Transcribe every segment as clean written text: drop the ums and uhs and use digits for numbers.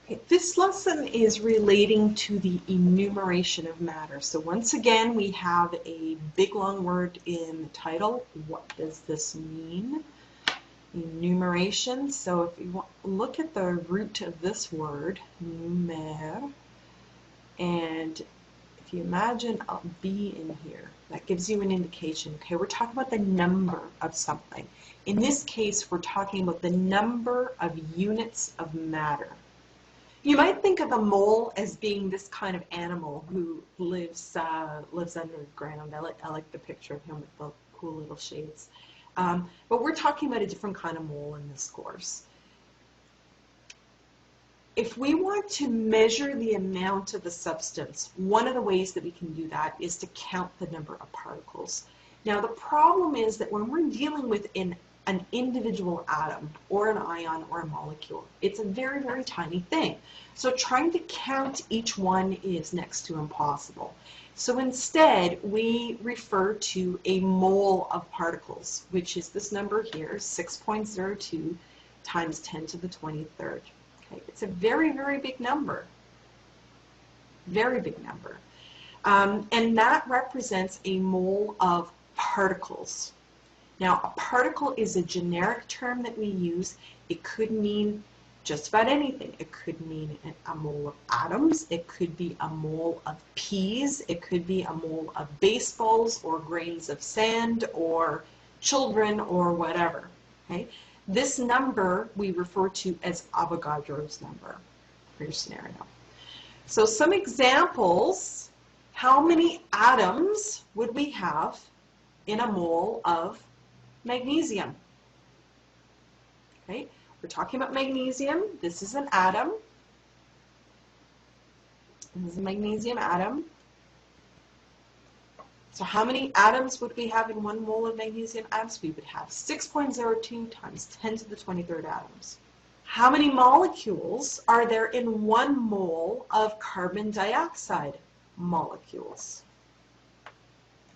Okay, this lesson is relating to the enumeration of matter. So once again, we have a big long word in the title. What does this mean? Enumeration. So if you look at the root of this word, numer, and if you imagine a B in here, that gives you an indication. Okay, we're talking about the number of something. In this case, we're talking about the number of units of matter. You might think of a mole as being this kind of animal who lives underground. I like the picture of him with the cool little shades. But we're talking about a different kind of mole in this course. If we want to measure the amount of a substance, one of the ways that we can do that is to count the number of particles. Now the problem is that when we're dealing with an individual atom or an ion or a molecule, it's a very, very tiny thing. So trying to count each one is next to impossible. So instead, we refer to a mole of particles, which is this number here, 6.02 times 10 to the 23rd. Okay, it's a very, very big number. Very big number. And that represents a mole of particles. Now, a particle is a generic term that we use. It could mean just about anything. It could mean a mole of atoms. It could be a mole of peas. It could be a mole of baseballs or grains of sand or children or whatever. Okay? This number we refer to as Avogadro's number for your scenario. So some examples. How many atoms would we have in a mole of magnesium? Okay, we're talking about magnesium. This is an atom. This is a magnesium atom. So how many atoms would we have in one mole of magnesium atoms? We would have 6.02 times 10 to the 23rd atoms. How many molecules are there in one mole of carbon dioxide molecules?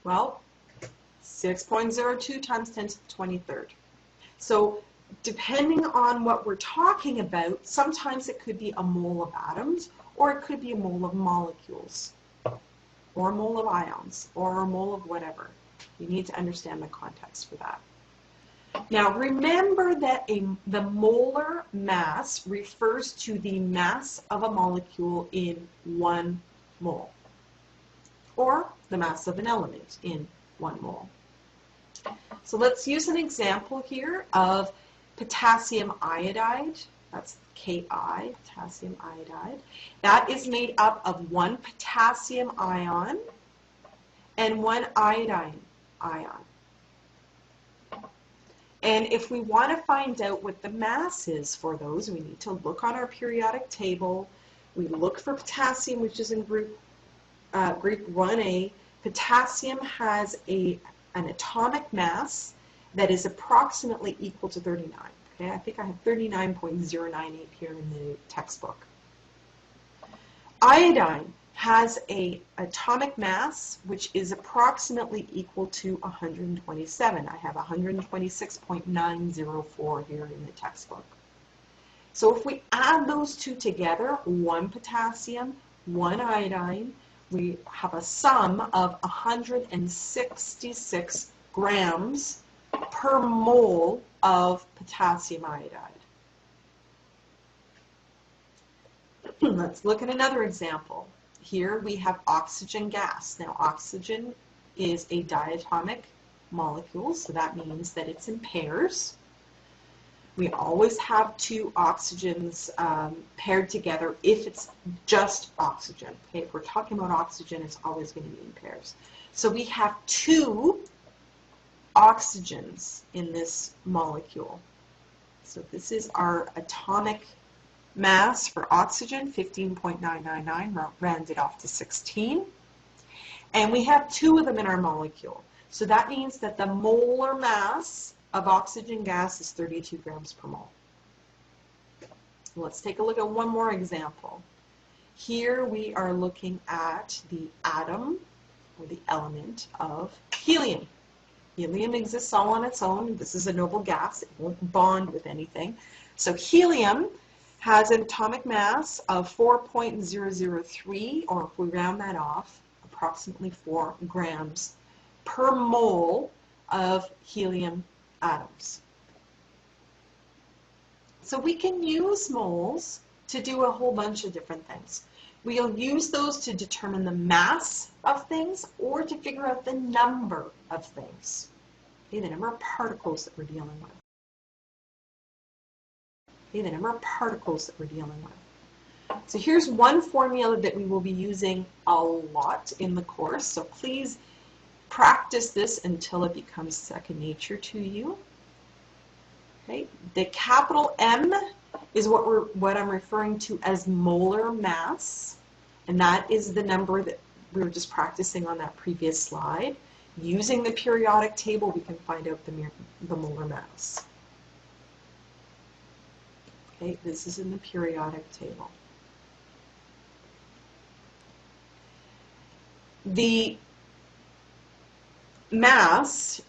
Well, 6.02 times 10 to the 23rd. So depending on what we're talking about, sometimes it could be a mole of atoms, or it could be a mole of molecules, or a mole of ions, or a mole of whatever. You need to understand the context for that. Now remember that the molar mass refers to the mass of a molecule in one mole, or the mass of an element in one mole. So let's use an example here of potassium iodide. That's Ki, potassium iodide. That is made up of one potassium ion and one iodine ion. And if we want to find out what the mass is for those, we need to look on our periodic table. We look for potassium, which is in group 1A. Potassium has an atomic mass that is approximately equal to 39. Okay, I think I have 39.098 here in the textbook. Iodine has an atomic mass which is approximately equal to 127. I have 126.904 here in the textbook. So if we add those two together, one potassium, one iodine, we have a sum of 166 grams per mole of potassium iodide. Let's look at another example. Here we have oxygen gas. Now oxygen is a diatomic molecule, so that means that it's in pairs. We always have two oxygens paired together if it's just oxygen. Okay, if we're talking about oxygen, it's always going to be in pairs. So we have two oxygens in this molecule. So this is our atomic mass for oxygen, 15.999, rounded off to 16. And we have two of them in our molecule. So that means that the molar mass of oxygen gas is 32 grams per mole. Let's take a look at one more example. Here we are looking at the atom, or the element, of helium. Helium exists all on its own. This is a noble gas. It won't bond with anything. So helium has an atomic mass of 4.003, or if we round that off, approximately 4 grams per mole of helium atoms. So we can use moles to do a whole bunch of different things. We'll use those to determine the mass of things or to figure out the number of things. Okay, the number of particles that we're dealing with. Okay, the number of particles that we're dealing with. So here's one formula that we will be using a lot in the course. So please practice this until it becomes second nature to you. Okay, the capital M is what I'm referring to as molar mass, and that is the number that we were just practicing on that previous slide. Using the periodic table, we can find out the molar mass. Okay, this is in the periodic table. The mass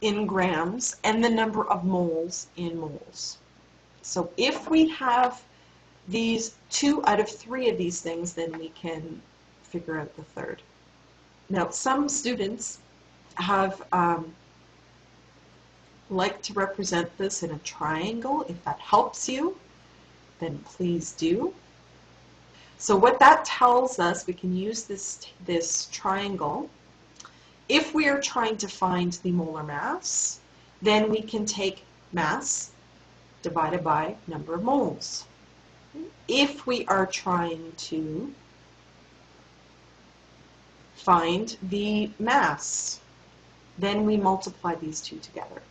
in grams and the number of moles in moles. So if we have these 2 out of 3 of these things, then we can figure out the third. Now, some students have like to represent this in a triangle. If that helps you, then please do. So what that tells us, we can use this triangle. If we are trying to find the molar mass, then we can take mass divided by number of moles. If we are trying to find the mass, then we multiply these two together.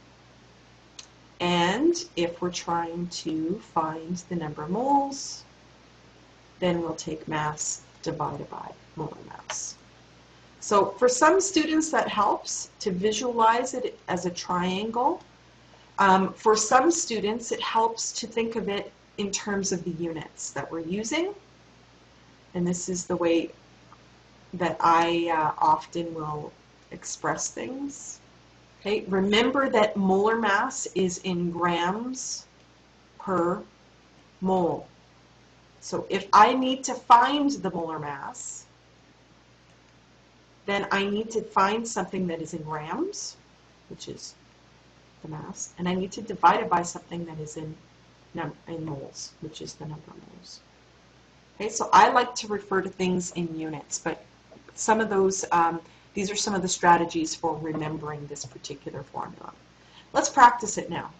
And if we're trying to find the number of moles, then we'll take mass divided by molar mass. So for some students that helps to visualize it as a triangle. For some students it helps to think of it in terms of the units that we're using. And this is the way that I often will express things. Okay, remember that molar mass is in grams per mole. So if I need to find the molar mass, then I need to find something that is in grams, which is the mass, and I need to divide it by something that is in moles, which is the number of moles. Okay, so I like to refer to things in units, but some of those, these are some of the strategies for remembering this particular formula. Let's practice it now.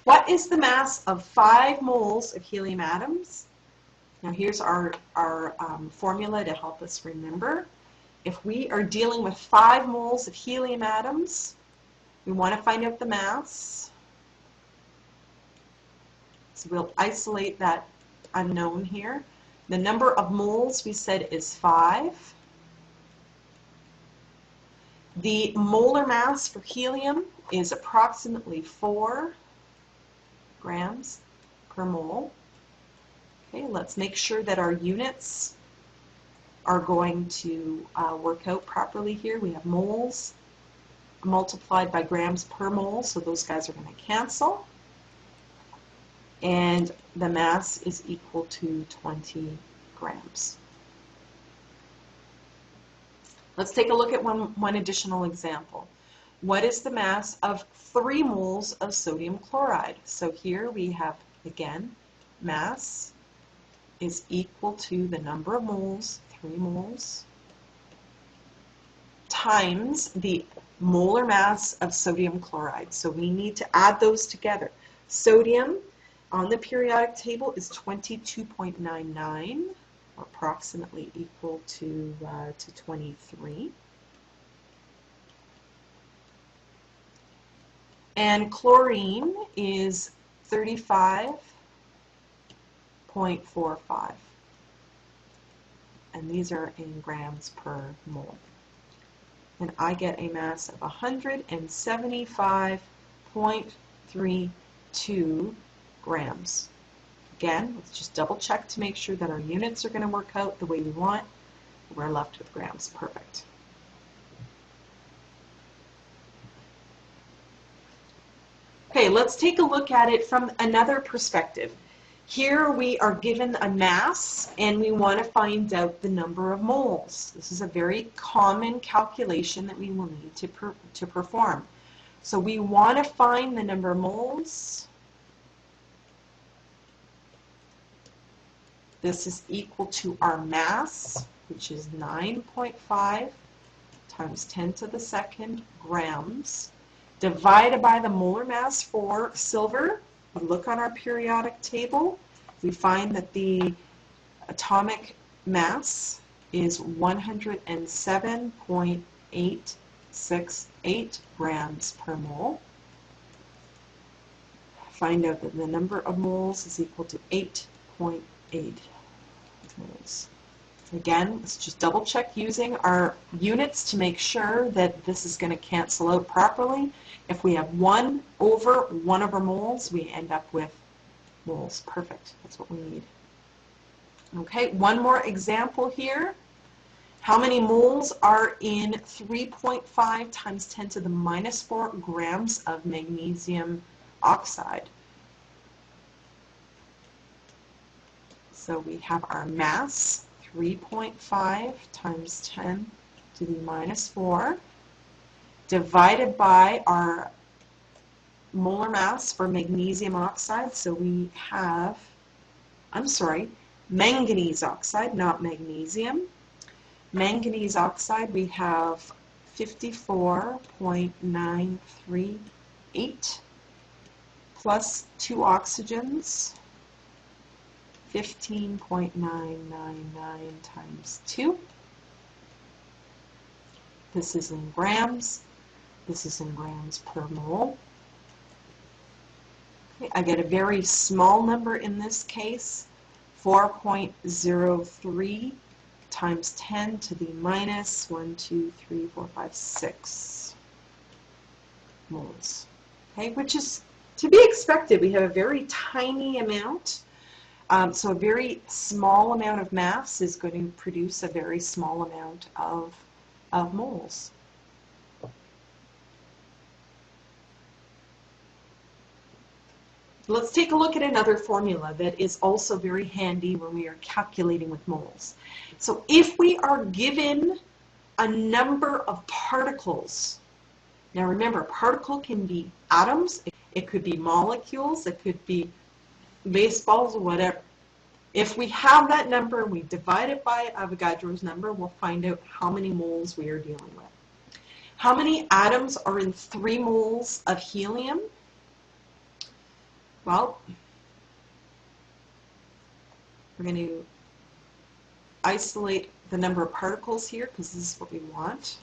What is the mass of 5 moles of helium atoms? Now here's our formula to help us remember. If we are dealing with 5 moles of helium atoms, we want to find out the mass. So we'll isolate that unknown here. The number of moles we said is 5. The molar mass for helium is approximately 4 grams per mole. Okay, let's make sure that our units are going to work out properly here. We have moles multiplied by grams per mole, so those guys are going to cancel. And the mass is equal to 20 grams. Let's take a look at one additional example. What is the mass of 3 moles of sodium chloride? So here we have, again, mass is equal to the number of moles, 3 moles, times the molar mass of sodium chloride. So we need to add those together. Sodium on the periodic table is 22.99, or approximately equal to 23. And chlorine is 35.45. And these are in grams per mole. And I get a mass of 175.32 grams. Again, let's just double check to make sure that our units are going to work out the way we want. We're left with grams. Perfect. Okay, let's take a look at it from another perspective. Here we are given a mass and we want to find out the number of moles. This is a very common calculation that we will need to perform. So we want to find the number of moles. This is equal to our mass, which is 9.5 times 10 to the second grams, divided by the molar mass for silver. We look on our periodic table, we find that the atomic mass is 107.868 grams per mole. Find out that the number of moles is equal to 8.8 moles. Again, let's just double check using our units to make sure that this is going to cancel out properly. If we have 1 over 1 over moles, we end up with moles. Perfect. That's what we need. Okay, one more example here. How many moles are in 3.5 times 10 to the minus 4 grams of magnesium oxide? So we have our mass, 3.5 times 10 to the minus 4, divided by our molar mass for magnesium oxide. So we have, manganese oxide, not magnesium. Manganese oxide, we have 54.938 plus 2 oxygens, 15.999 times 2. This is in grams. This is in grams per mole. Okay, I get a very small number in this case, 4.03 times 10 to the minus 6 moles. Okay, which is to be expected. We have a very tiny amount. So a very small amount of mass is going to produce a very small amount of moles. Let's take a look at another formula that is also very handy when we are calculating with moles. So if we are given a number of particles, now remember, a particle can be atoms, it could be molecules, it could be baseballs or whatever. If we have that number and we divide it by Avogadro's number, we'll find out how many moles we are dealing with. How many atoms are in 3 moles of helium? Well, we're going to isolate the number of particles here because this is what we want.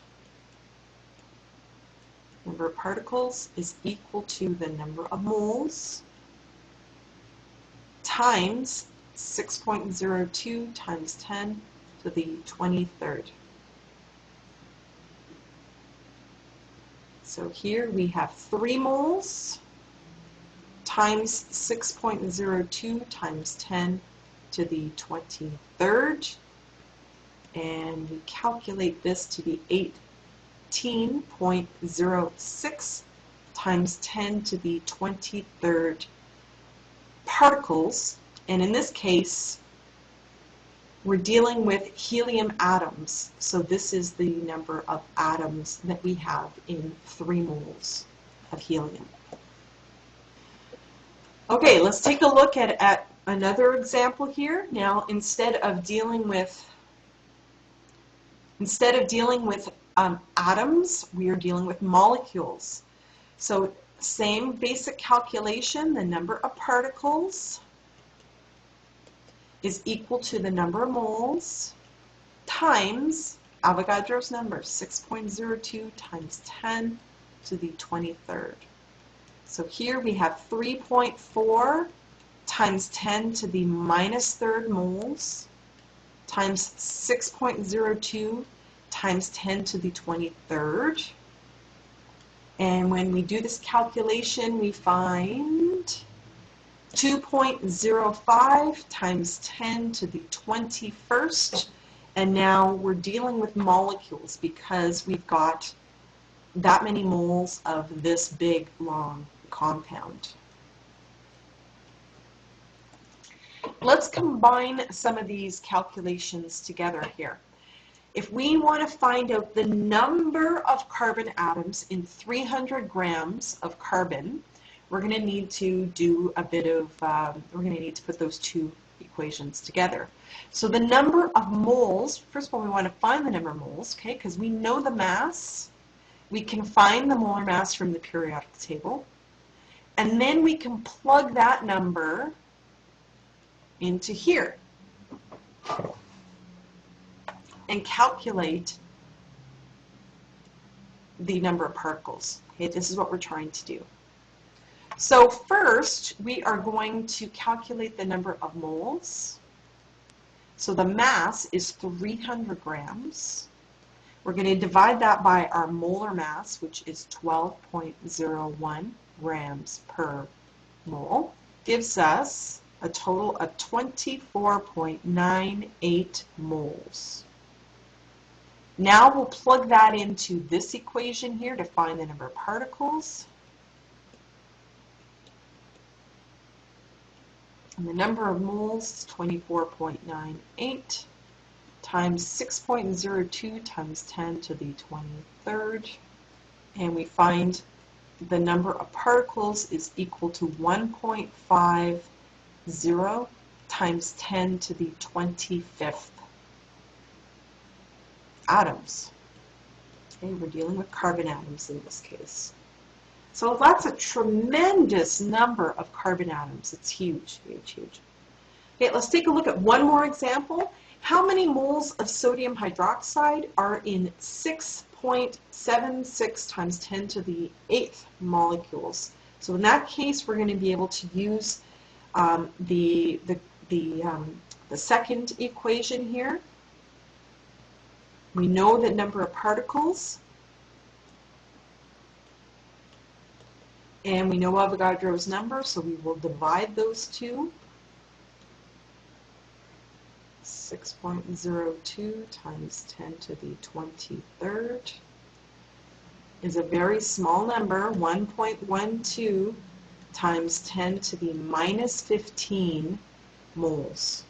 Number of particles is equal to the number of moles times 6.02 times 10 to the 23rd. So here we have 3 moles times 6.02 times 10 to the 23rd, and we calculate this to be 18.06 times 10 to the 23rd particles, and in this case we're dealing with helium atoms, so this is the number of atoms that we have in 3 moles of helium. Okay, let's take a look at another example here. Now, instead of dealing with atoms, we are dealing with molecules. So, same basic calculation. The number of particles is equal to the number of moles times Avogadro's number, 6.02 times 10 to the 23rd. So here we have 3.4 times 10 to the minus 3rd moles times 6.02 times 10 to the 23rd. And when we do this calculation, we find 2.05 times 10 to the 21st. And now we're dealing with molecules because we've got that many moles of this big, long compound. Let's combine some of these calculations together here. If we want to find out the number of carbon atoms in 300 grams of carbon, we're going to need to do a bit of, we're going to need to put those two equations together. So the number of moles, first of all we want to find the number of moles, okay, because we know the mass. We can find the molar mass from the periodic table. And then we can plug that number into here and calculate the number of particles. Okay, this is what we're trying to do. So first, we are going to calculate the number of moles. So the mass is 300 grams. We're going to divide that by our molar mass, which is 12.01 grams per mole. Gives us a total of 24.98 moles. Now we'll plug that into this equation here to find the number of particles. And the number of moles is 24.98 times 6.02 times 10 to the 23rd. And we find the number of particles is equal to 1.50 times 10 to the 25th atoms. Okay, we're dealing with carbon atoms in this case. So that's a tremendous number of carbon atoms. It's huge, huge, huge. Okay, let's take a look at one more example. How many moles of sodium hydroxide are in 6.76 times 10 to the 8th molecules? So in that case, we're going to be able to use the second equation here. We know the number of particles, and we know Avogadro's number, so we will divide those two. 6.02 times 10 to the 23rd is a very small number, 1.12 times 10 to the minus 15 moles.